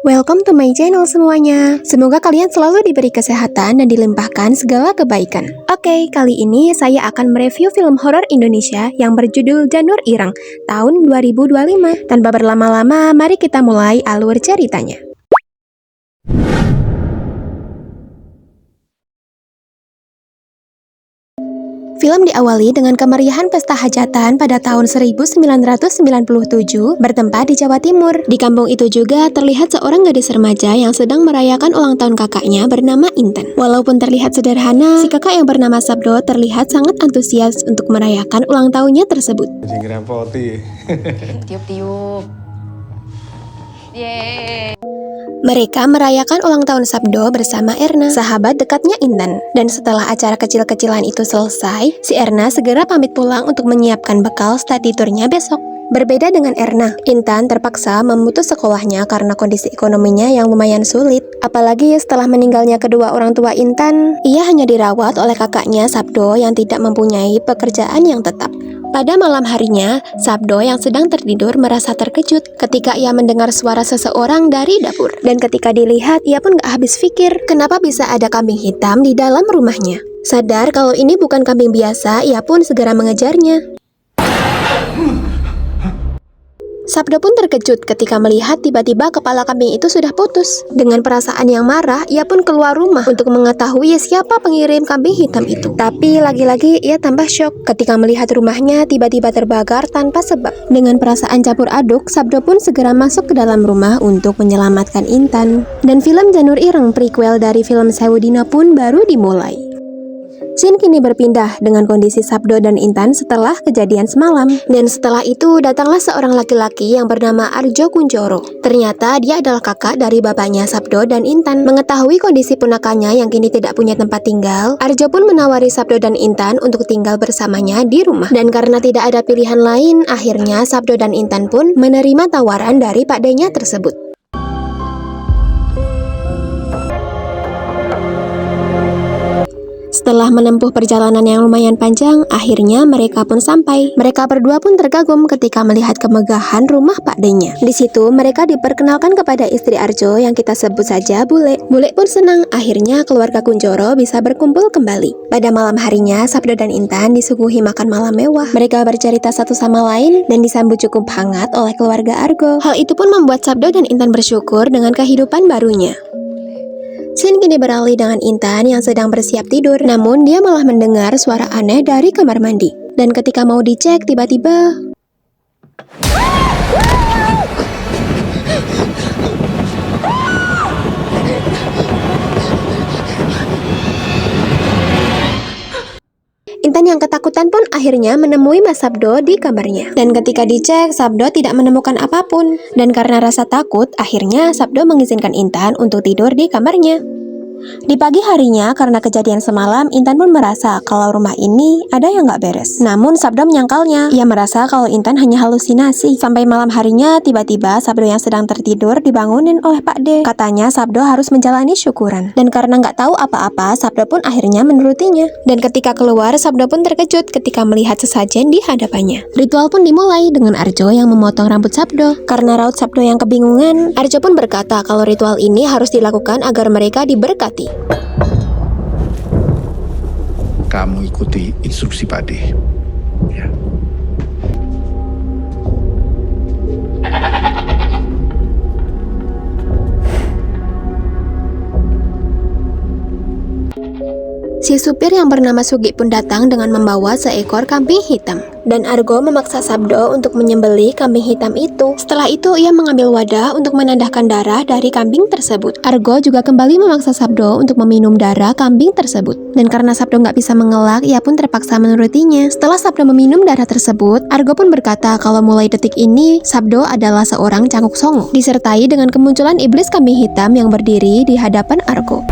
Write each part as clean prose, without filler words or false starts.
Welcome to my channel semuanya. Semoga kalian selalu diberi kesehatan dan dilimpahkan segala kebaikan. Oke, kali ini saya akan mereview film horor Indonesia yang berjudul Janur Ireng tahun 2025. Tanpa berlama-lama, mari kita mulai alur ceritanya. Film diawali dengan kemeriahan pesta hajatan pada tahun 1997 bertempat di Jawa Timur. Di kampung itu juga terlihat seorang gadis remaja yang sedang merayakan ulang tahun kakaknya bernama Intan. Walaupun terlihat sederhana, si kakak yang bernama Sabdo terlihat sangat antusias untuk merayakan ulang tahunnya tersebut. Tiup-tiup. Yeay. Mereka merayakan ulang tahun Sabdo bersama Erna, sahabat dekatnya Intan. Dan setelah acara kecil-kecilan itu selesai, si Erna segera pamit pulang untuk menyiapkan bekal study tournya besok. Berbeda dengan Erna, Intan terpaksa memutus sekolahnya karena kondisi ekonominya yang lumayan sulit. Apalagi setelah meninggalnya kedua orang tua Intan, ia hanya dirawat oleh kakaknya Sabdo yang tidak mempunyai pekerjaan yang tetap. Pada malam harinya, Sabdo yang sedang tertidur merasa terkejut ketika ia mendengar suara seseorang dari dapur. Dan ketika dilihat, ia pun gak habis pikir kenapa bisa ada kambing hitam di dalam rumahnya. Sadar kalau ini bukan kambing biasa, ia pun segera mengejarnya. Sabdo pun terkejut ketika melihat tiba-tiba kepala kambing itu sudah putus. Dengan perasaan yang marah, ia pun keluar rumah untuk mengetahui siapa pengirim kambing hitam itu. Tapi lagi-lagi ia tambah syok ketika melihat rumahnya tiba-tiba terbakar tanpa sebab. Dengan perasaan campur aduk, Sabdo pun segera masuk ke dalam rumah untuk menyelamatkan Intan. Dan film Janur Ireng prequel dari film Sewudina pun baru dimulai. Scene kini berpindah dengan kondisi Sabdo dan Intan setelah kejadian semalam. Dan setelah itu datanglah seorang laki-laki yang bernama Arjo Kuncoro. Ternyata dia adalah kakak dari bapaknya Sabdo dan Intan. Mengetahui kondisi ponakannya yang kini tidak punya tempat tinggal, Arjo pun menawari Sabdo dan Intan untuk tinggal bersamanya di rumah. Dan karena tidak ada pilihan lain, akhirnya Sabdo dan Intan pun menerima tawaran dari pakdenya tersebut. Setelah menempuh perjalanan yang lumayan panjang, akhirnya mereka pun sampai. Mereka berdua pun terkagum ketika melihat kemegahan rumah pakdenya. Di situ mereka diperkenalkan kepada istri Arjo yang kita sebut saja Bule. Bule pun senang akhirnya keluarga Kuncoro bisa berkumpul kembali. Pada malam harinya, Sabdo dan Intan disuguhi makan malam mewah. Mereka bercerita satu sama lain dan disambut cukup hangat oleh keluarga Argo. Hal itu pun membuat Sabdo dan Intan bersyukur dengan kehidupan barunya. Scene kini beralih dengan Intan yang sedang bersiap tidur, namun dia malah mendengar suara aneh dari kamar mandi. Dan ketika mau dicek, tiba-tiba Intan yang ketakutan pun akhirnya menemui Mas Sabdo di kamarnya. Dan ketika dicek, Sabdo tidak menemukan apapun. Dan karena rasa takut, akhirnya Sabdo mengizinkan Intan untuk tidur di kamarnya. Di pagi harinya, karena kejadian semalam, Intan pun merasa kalau rumah ini ada yang gak beres. Namun Sabdo menyangkalnya. Ia merasa kalau Intan hanya halusinasi. Sampai malam harinya, tiba-tiba Sabdo yang sedang tertidur dibangunin oleh Pak D. Katanya Sabdo harus menjalani syukuran. Dan karena gak tahu apa-apa, Sabdo pun akhirnya menurutinya. Dan ketika keluar, Sabdo pun terkejut ketika melihat sesajen di hadapannya. Ritual pun dimulai dengan Arjo yang memotong rambut Sabdo. Karena raut Sabdo yang kebingungan, Arjo pun berkata kalau ritual ini harus dilakukan agar mereka diberkati. Kamu ikuti instruksi Pak D. Ya. Si supir yang bernama Sugi pun datang dengan membawa seekor kambing hitam. Dan Argo memaksa Sabdo untuk menyembelih kambing hitam itu. Setelah itu ia mengambil wadah untuk menandahkan darah dari kambing tersebut. Argo juga kembali memaksa Sabdo untuk meminum darah kambing tersebut. Dan karena Sabdo nggak bisa mengelak, ia pun terpaksa menurutinya. Setelah Sabdo meminum darah tersebut, Argo pun berkata kalau mulai detik ini, Sabdo adalah seorang cangkuk songo. Disertai dengan kemunculan iblis kambing hitam yang berdiri di hadapan Argo.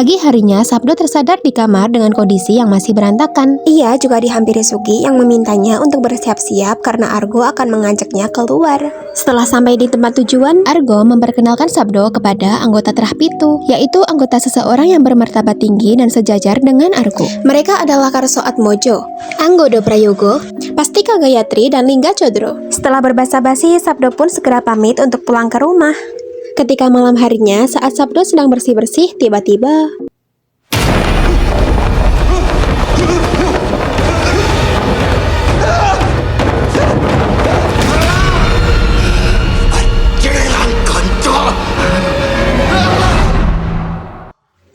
Pagi harinya, Sabdo tersadar di kamar dengan kondisi yang masih berantakan. Ia juga dihampiri Sugi yang memintanya untuk bersiap-siap karena Argo akan mengajaknya keluar. Setelah sampai di tempat tujuan, Argo memperkenalkan Sabdo kepada anggota Terahpitu, yaitu anggota seseorang yang bermartabat tinggi dan sejajar dengan Argo. Mereka adalah Karso Atmojo, Anggodo Prayogo, Pastika Gayatri, dan Lingga Chodro. Setelah berbasa-basi, Sabdo pun segera pamit untuk pulang ke rumah. Ketika malam harinya, saat Sabdo sedang bersih-bersih, tiba-tiba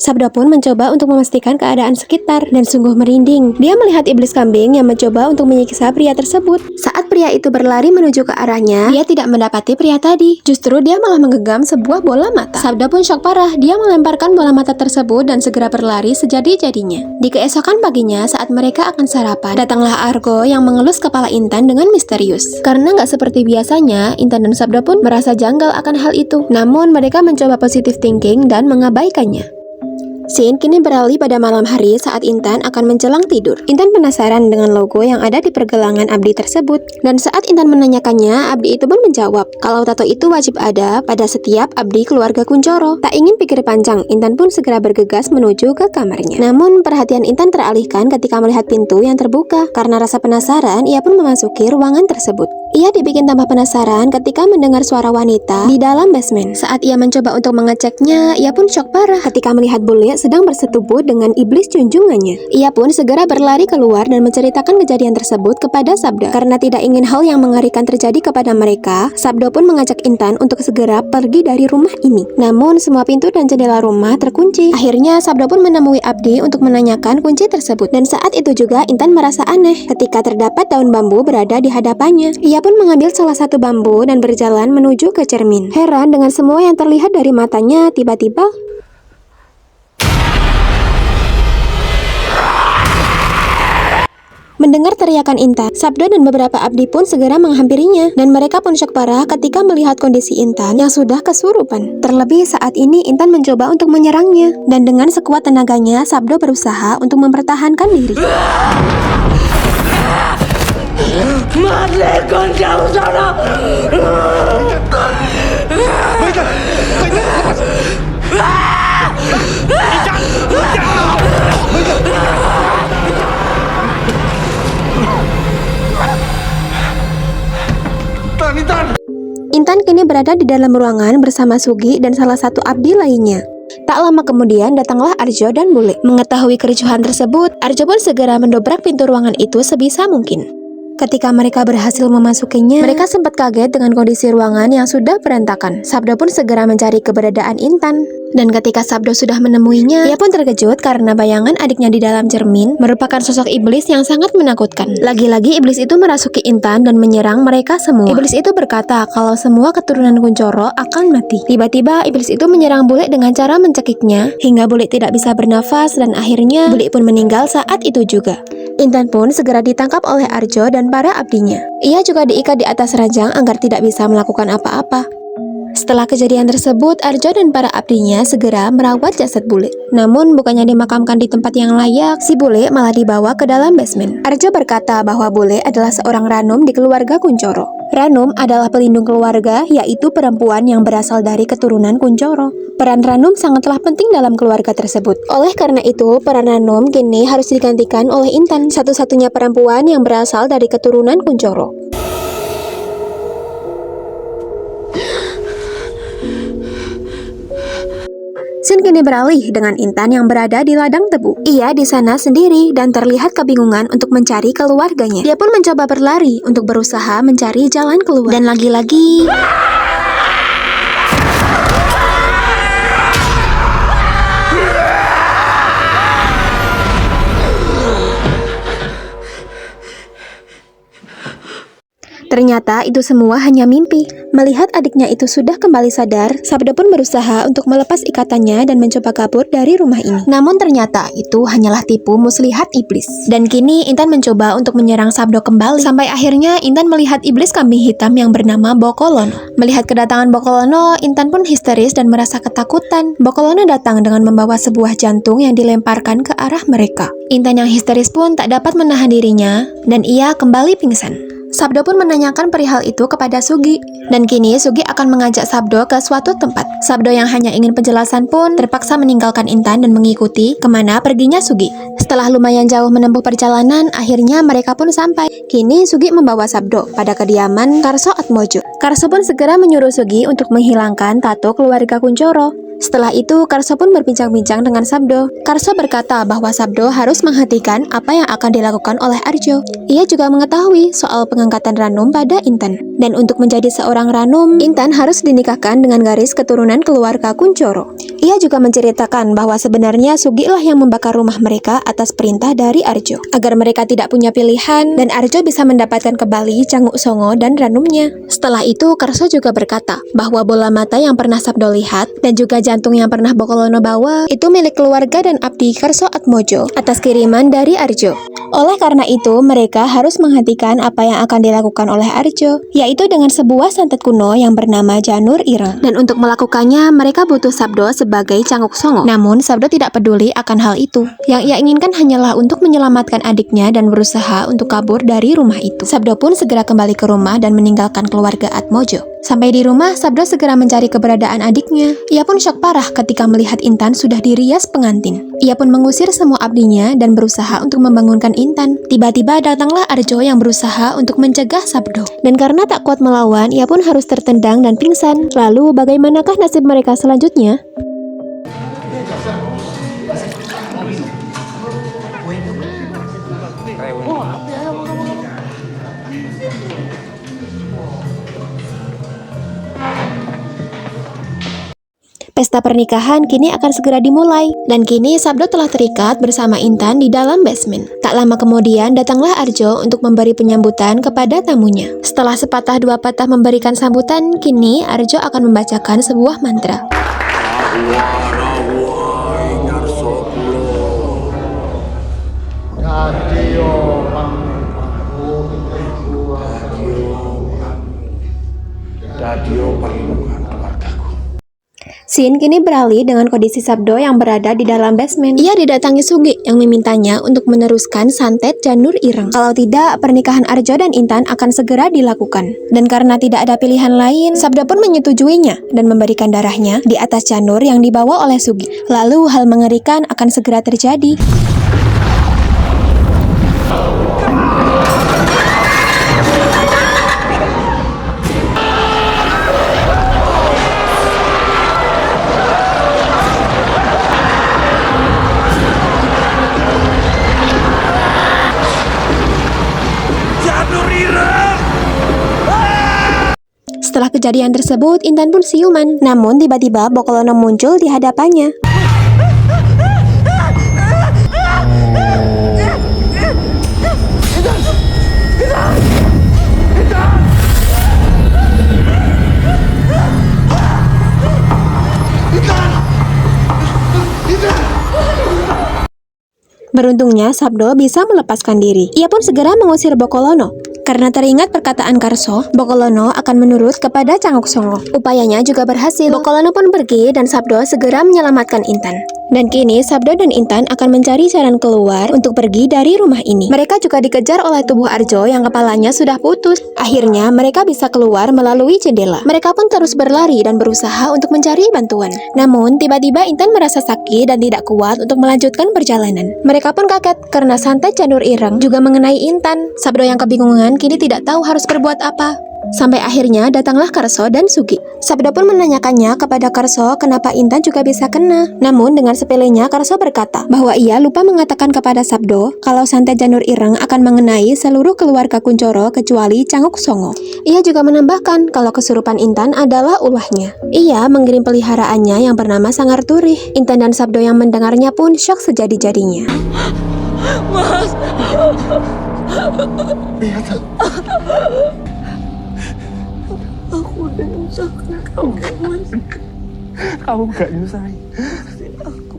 Sabdo pun mencoba untuk memastikan keadaan sekitar dan sungguh merinding. Dia melihat iblis kambing yang mencoba untuk menyiksa pria tersebut. Saat pria itu berlari menuju ke arahnya, dia tidak mendapati pria tadi. Justru dia malah menggenggam sebuah bola mata. Sabdo pun shock parah. Dia melemparkan bola mata tersebut dan segera berlari sejadi-jadinya. Di keesokan paginya, saat mereka akan sarapan, datanglah Argo yang mengelus kepala Intan dengan misterius. Karena nggak seperti biasanya, Intan dan Sabdo pun merasa janggal akan hal itu. Namun mereka mencoba positive thinking dan mengabaikannya. Scene kini beralih pada malam hari saat Intan akan menjelang tidur. Intan penasaran dengan logo yang ada di pergelangan abdi tersebut. Dan saat Intan menanyakannya, abdi itu pun menjawab kalau tato itu wajib ada pada setiap abdi keluarga Kuncoro. Tak ingin pikir panjang, Intan pun segera bergegas menuju ke kamarnya. Namun perhatian Intan teralihkan ketika melihat pintu yang terbuka. Karena rasa penasaran, ia pun memasuki ruangan tersebut. Ia dibikin tambah penasaran ketika mendengar suara wanita di dalam basement. Saat ia mencoba untuk mengeceknya, ia pun shock parah ketika melihat bule sedang bersetubuh dengan iblis junjungannya. Ia pun segera berlari keluar dan menceritakan kejadian tersebut kepada Sabdo. Karena tidak ingin hal yang mengerikan terjadi kepada mereka, Sabdo pun mengajak Intan untuk segera pergi dari rumah ini. Namun semua pintu dan jendela rumah terkunci. Akhirnya Sabdo pun menemui Abdi untuk menanyakan kunci tersebut. Dan saat itu juga Intan merasa aneh ketika terdapat daun bambu berada di hadapannya. Ia pun mengambil salah satu bambu dan berjalan menuju ke cermin. Heran dengan semua yang terlihat dari matanya, tiba-tiba mendengar teriakan Intan, Sabdo dan beberapa abdi pun segera menghampirinya. Dan mereka pun shock parah ketika melihat kondisi Intan yang sudah kesurupan. Terlebih saat ini Intan mencoba untuk menyerangnya. Dan dengan sekuat tenaganya, Sabdo berusaha untuk mempertahankan diri. Intan kini berada di dalam ruangan bersama Sugi dan salah satu abdi lainnya. Tak lama kemudian datanglah Arjo dan Bule. Mengetahui kericuhan tersebut, Arjo pun segera mendobrak pintu ruangan itu sebisa mungkin. Ketika mereka berhasil memasukinya, mereka sempat kaget dengan kondisi ruangan yang sudah berantakan. Sabdo pun segera mencari keberadaan Intan. Dan ketika Sabdo sudah menemuinya, ia pun terkejut karena bayangan adiknya di dalam cermin merupakan sosok iblis yang sangat menakutkan. Lagi-lagi iblis itu merasuki Intan dan menyerang mereka semua. Iblis itu berkata kalau semua keturunan Kuncoro akan mati. Tiba-tiba iblis itu menyerang Bule dengan cara mencekiknya hingga Bule tidak bisa bernafas dan akhirnya Bule pun meninggal saat itu juga. Intan pun segera ditangkap oleh Arjo dan para abdinya. Ia juga diikat di atas ranjang agar tidak bisa melakukan apa-apa. Setelah kejadian tersebut, Arjo dan para abdinya segera merawat jasad Bule. Namun bukannya dimakamkan di tempat yang layak, si Bule malah dibawa ke dalam basement. Arjo berkata bahwa Bule adalah seorang Ranum di keluarga Kuncoro. Ranum adalah pelindung keluarga, yaitu perempuan yang berasal dari keturunan Kuncoro. Peran Ranum sangatlah penting dalam keluarga tersebut. Oleh karena itu, peran Ranum kini harus digantikan oleh Intan, satu-satunya perempuan yang berasal dari keturunan Kuncoro. Scene kini beralih dengan Intan yang berada di ladang tebu. Ia di sana sendiri dan terlihat kebingungan untuk mencari keluarganya. Dia pun mencoba berlari untuk berusaha mencari jalan keluar. Dan lagi-lagi Ternyata itu semua hanya mimpi. Melihat adiknya itu sudah kembali sadar, Sabdo pun berusaha untuk melepas ikatannya dan mencoba kabur dari rumah ini. Namun ternyata itu hanyalah tipu muslihat iblis. Dan kini Intan mencoba untuk menyerang Sabdo kembali. Sampai akhirnya Intan melihat iblis kambing hitam yang bernama Bokolono. Melihat kedatangan Bokolono, Intan pun histeris dan merasa ketakutan. Bokolono datang dengan membawa sebuah jantung yang dilemparkan ke arah mereka. Intan yang histeris pun tak dapat menahan dirinya dan ia kembali pingsan. Sabdo pun menanyakan perihal itu kepada Sugi. Dan kini Sugi akan mengajak Sabdo ke suatu tempat. Sabdo yang hanya ingin penjelasan pun terpaksa meninggalkan Intan dan mengikuti kemana perginya Sugi. Setelah lumayan jauh menempuh perjalanan, akhirnya mereka pun sampai. Kini Sugi membawa Sabdo pada kediaman Karso Atmojo. Karso pun segera menyuruh Sugi untuk menghilangkan tato keluarga Kuncoro. Setelah itu, Karso pun berbincang-bincang dengan Sabdo. Karso berkata bahwa Sabdo harus menghentikan apa yang akan dilakukan oleh Arjo. Ia juga mengetahui soal pengangkatan Ranum pada Intan. Dan untuk menjadi seorang Ranum, Intan harus dinikahkan dengan garis keturunan keluarga Kuncoro. Ia juga menceritakan bahwa sebenarnya Sugi lah yang membakar rumah mereka atas perintah dari Arjo, agar mereka tidak punya pilihan dan Arjo bisa mendapatkan kembali Canguk Songo dan Ranumnya. Setelah itu, Karso juga berkata bahwa bola mata yang pernah Sabdo lihat dan juga jantung yang pernah Bokolono bawa itu milik keluarga dan abdi Karso Atmojo atas kiriman dari Arjo. Oleh karena itu, mereka harus menghentikan apa yang akan dilakukan oleh Arjo, yaitu dengan sebuah santet kuno yang bernama Janur Ireng. Dan untuk melakukannya, mereka butuh Sabdo sebagai Canguk Songo. Namun, Sabdo tidak peduli akan hal itu. Yang ia inginkan hanyalah untuk menyelamatkan adiknya dan berusaha untuk kabur dari rumah itu. Sabdo pun segera kembali ke rumah dan meninggalkan keluarga Atmojo. Sampai di rumah, Sabdo segera mencari keberadaan adiknya. Ia pun shock parah ketika melihat Intan sudah dirias pengantin. Ia pun mengusir semua abdinya dan berusaha untuk membangunkan Intan. Tiba-tiba datanglah Arjo yang berusaha untuk mencegah Sabdo. Dan karena tak kuat melawan, ia pun harus tertendang dan pingsan. Lalu bagaimanakah nasib mereka selanjutnya? Pesta pernikahan kini akan segera dimulai, dan kini Sabdo telah terikat bersama Intan di dalam basement. Tak lama kemudian datanglah Arjo untuk memberi penyambutan kepada tamunya. Setelah sepatah dua patah memberikan sambutan, kini Arjo akan membacakan sebuah mantra. Scene kini beralih dengan kondisi Sabdo yang berada di dalam basement. Ia didatangi Sugi yang memintanya untuk meneruskan santet Janur Ireng. Kalau tidak, pernikahan Arjo dan Intan akan segera dilakukan. Dan karena tidak ada pilihan lain, Sabdo pun menyetujuinya dan memberikan darahnya di atas Janur yang dibawa oleh Sugi. Lalu hal mengerikan akan segera terjadi. Setelah kejadian tersebut, Intan pun siuman. Namun tiba-tiba Bokolono muncul di hadapannya. Beruntungnya, Sabdo bisa melepaskan diri. Ia pun segera mengusir Bokolono. Karena teringat perkataan Karso, Bokolono akan menurut kepada Canguk Songo. Upayanya juga berhasil. Bokolono pun pergi dan Sabdo segera menyelamatkan Intan. Dan kini Sabdo dan Intan akan mencari jalan keluar untuk pergi dari rumah ini. Mereka juga dikejar oleh tubuh Arjo yang kepalanya sudah putus. Akhirnya mereka bisa keluar melalui jendela. Mereka pun terus berlari dan berusaha untuk mencari bantuan. Namun tiba-tiba Intan merasa sakit dan tidak kuat untuk melanjutkan perjalanan. Mereka pun kaget karena santet Janur Ireng juga mengenai Intan. Sabdo yang kebingungan kini tidak tahu harus berbuat apa. Sampai akhirnya datanglah Karso dan Sugi. Sabdo pun menanyakannya kepada Karso kenapa Intan juga bisa kena. Namun dengan sepelenya Karso berkata bahwa ia lupa mengatakan kepada Sabdo kalau santet Janur Ireng akan mengenai seluruh keluarga Kuncoro kecuali Canguk Songo. Ia juga menambahkan kalau kesurupan Intan adalah ulahnya. Ia mengirim peliharaannya yang bernama Sangar Turih. Intan dan Sabdo yang mendengarnya pun syok sejadi-jadinya. Mas. Kamu gak nyusahin aku.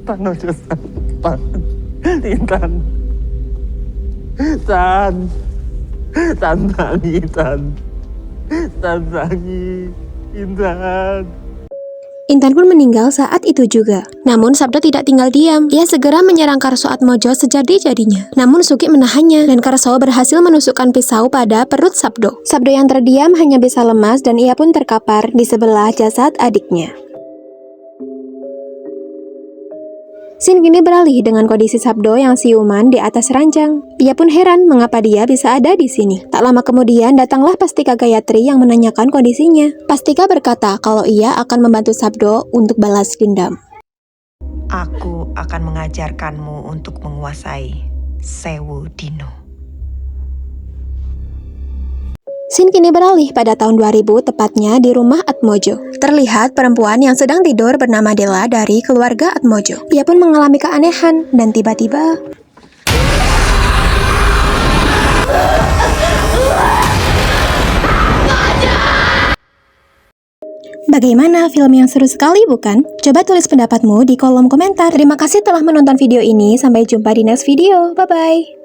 Tan ojo Tan. Intan. Tan tangi Tan. Tan tangi Intan. Intan pun meninggal saat itu juga. Namun Sabdo tidak tinggal diam. Ia segera menyerang Karso Atmojo sejadi-jadinya. Namun Sugih menahannya dan Karso berhasil menusukkan pisau pada perut Sabdo. Sabdo yang terdiam hanya bisa lemas dan ia pun terkapar di sebelah jasad adiknya. Scene kini beralih dengan kondisi Sabdo yang siuman di atas ranjang. Ia pun heran mengapa dia bisa ada di sini. Tak lama kemudian datanglah Pastika Gayatri yang menanyakan kondisinya. Pastika berkata kalau ia akan membantu Sabdo untuk balas dendam. Aku akan mengajarkanmu untuk menguasai Sewu Dino. Scene kini beralih pada tahun 2000, tepatnya di rumah Atmojo. Terlihat perempuan yang sedang tidur bernama Della dari keluarga Atmojo. Ia pun mengalami keanehan dan tiba-tiba... Bagaimana, film yang seru sekali bukan? Coba tulis pendapatmu di kolom komentar. Terima kasih telah menonton video ini, sampai jumpa di next video. Bye-bye.